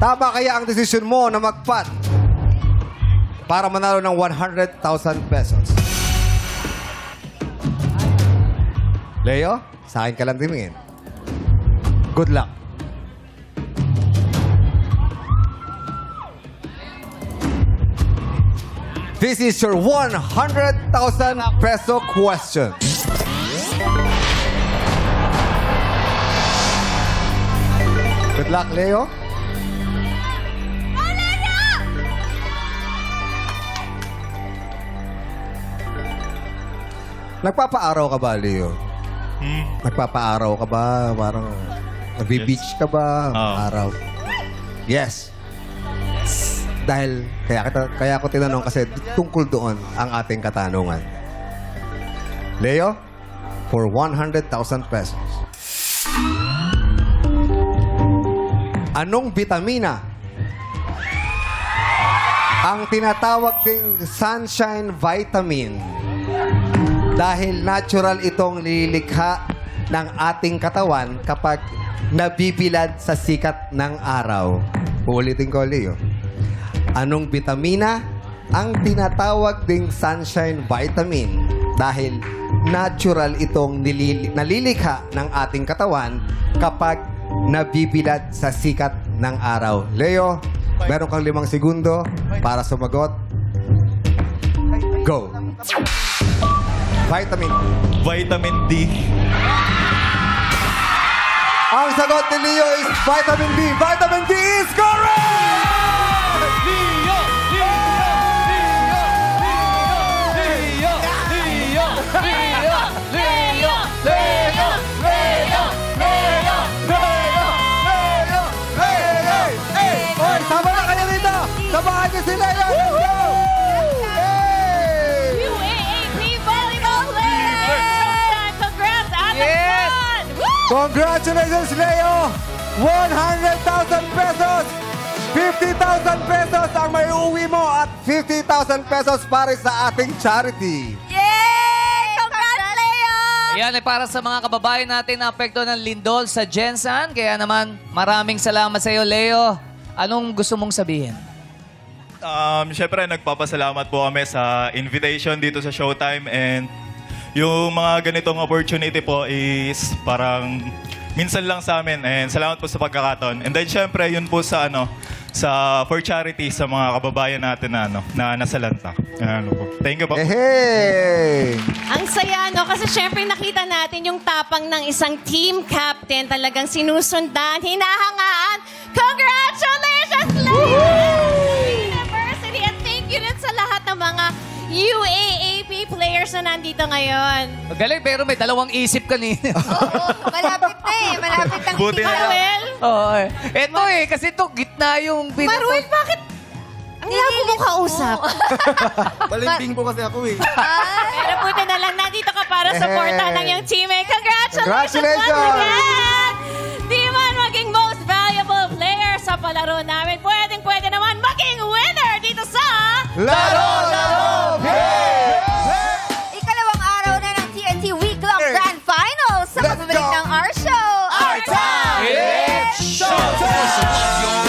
Tama kaya ang desisyon mo na magpat para manalo ng 100,000 pesos? Leo, sa akin ka lang tingin. Good luck. This is your 100,000 peso question. Good luck, Leo. Nagpapaaraw ka ba, Leo? Nagpapaaraw ka ba? Parang nagbi-beach ka ba? Araw. Yes. Dahil, kaya ko tinanong kasi tungkol doon ang ating katanungan. Leo, for 100,000 pesos. Anong vitamina ang tinatawag ding sunshine vitamin? Dahil natural itong lilikha ng ating katawan kapag nabibilad sa sikat ng araw. Uulitin ko, Leo. Anong vitamina ang tinatawag ding sunshine vitamin? Dahil natural itong nalilikha ng ating katawan kapag nabibilad sa sikat ng araw. Leo, meron kang 5 segundo para sumagot. Go. Vitamin. Vitamin D. Ang sagot ni Leo is vitamin D. Vitamin D is correct! Leo! Leo! Leo! Leo! Leo! Leo! Leo! Leo! Leo! Leo! Hoy, sama na kayo dito! Samahan niyo si Leo! Let's go! Hey! UAAP volleyball players! Congrats, Anderson! Woo! Congratulations, Leo! 100,000 pesos! 50,000 pesos ang may uwi mo at 50,000 pesos para sa ating charity. Yay! Congrats, Leo! Ayan, ay para sa mga kababayan natin na apekto ng lindol sa Jensan. Kaya naman, maraming salamat sa iyo, Leo. Anong gusto mong sabihin? Siyempre, nagpapasalamat po kami sa invitation dito sa Showtime and yung mga ganitong opportunity po is parang minsan lang sa amin and salamat po sa pagkakataon. And then siyempre, yun po sa for charity sa mga kababayan natin na nasalanta. Po. Thank you po. Hey! Ang saya, no? Kasi syempre nakita natin yung tapang ng isang team captain. Talagang sinusundan, hinahangaan. Congratulations, Leo! University! At thank you rin sa lahat ng mga UAAP players na nandito ngayon. Magaling, pero may dalawang isip kanina. Oo, malapit na eh. Malapit ang Buti team. na lang. Maruel? Oo. Ito kasi ito, gitna yung Maruel, bakit? Ang labo mong kausap. Balimbing po kasi ako eh. Pero buti na lang, nandito ka para supportan ng iyong teammate. Congratulations Congratulations! once again! Di man maging most valuable player sa palaro namin, pwede naman maging winner dito sa... Laro! Hey! Ikalawang araw na ng TNT Week-long Grand Finals sa Let's pagbabalik go! ng our show, Our Time! It's Showtime!